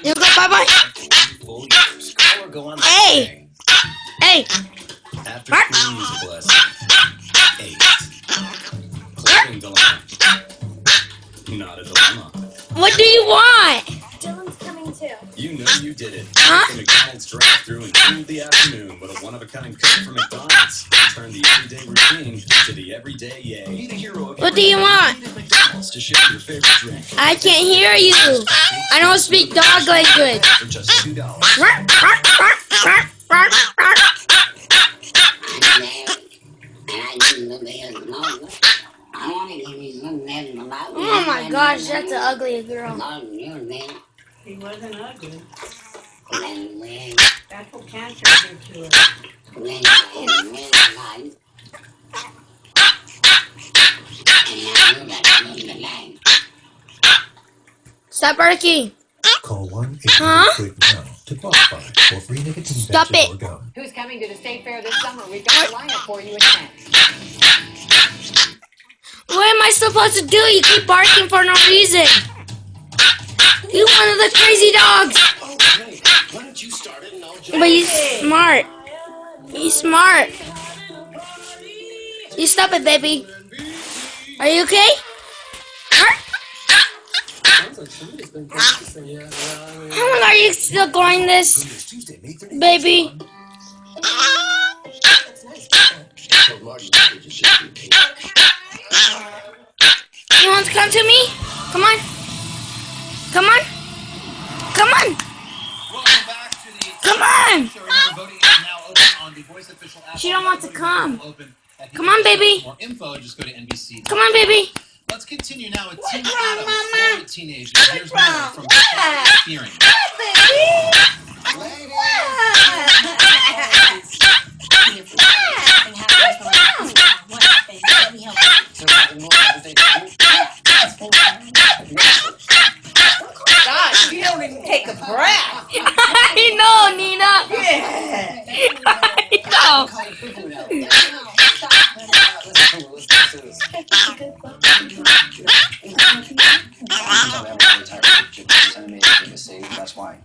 You go bye-bye. Hey! Hey! After school is a blessing. 8. Clothing dilemma. Not a dilemma. What do you want? Dylan's coming too. You know you did it. Huh? The McDonald's drive-thru and ruled the afternoon with a one-of-a-kind cook from McDonald's. Turn the everyday routine to the everyday yay. Need a hero. What do you want? McDonald's to share your favorite drink. I can't hear you. I don't speak dog language. For just $2. Oh my gosh, that's an ugly girl. He wasn't ugly. That's what cancer did to her. Stop barking. Call 1-800 Huh? quit now to qualify for free nicotine Stop patches it. or gum. Who's coming to the state fair this summer? We've got a lineup for you in 10. What am I supposed to do? You keep barking for no reason. You're one of the crazy dogs. Oh, great. Why don't you start it and I'll jump But he's smart. He's smart. You stop it, baby. Are you okay? How long are you still going this, baby? You want to come to me? Come on. Come on. Come on. Come on. She don't want to come. Come on, baby. For more info, just go to NBC. Come on, baby. Let's continue now with Tim Adams, Florida teenager. Here's more from Charlie Fearing. Gosh, you don't even take a breath. I know, Nina. Yeah. I know. That's why.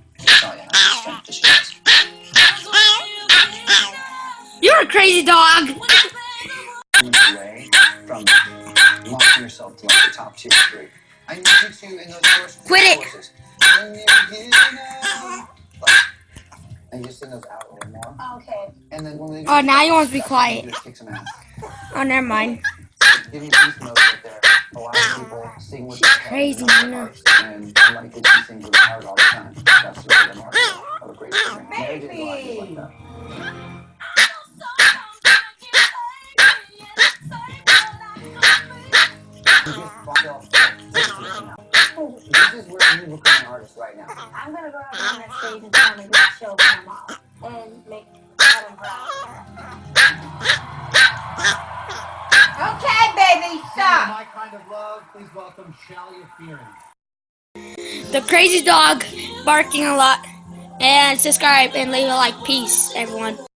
You're a crazy dog. Away from launching yourself to like the top 2 or 3. I need you to in those first Quit it. courses. And just sing those out a little more. Okay. And then when they Oh, now you want to be quiet. just kick some ass. Oh, never mind. Give me these notes right there. A lot of people sing with their head crazy, and not their Nina. hearts, and unlikely to sing with their heart all the time. That's the rhythm of a great singer. Mary J. Blige is like that. You just find out this is where you become an artist right now. I'm gonna go out on that stage and tell them to show Grandma and make Adam proud. Okay, baby, stop. My kind of love, please welcome Shalia Fearing. The crazy dog barking a lot. And subscribe and leave a like. Peace, everyone.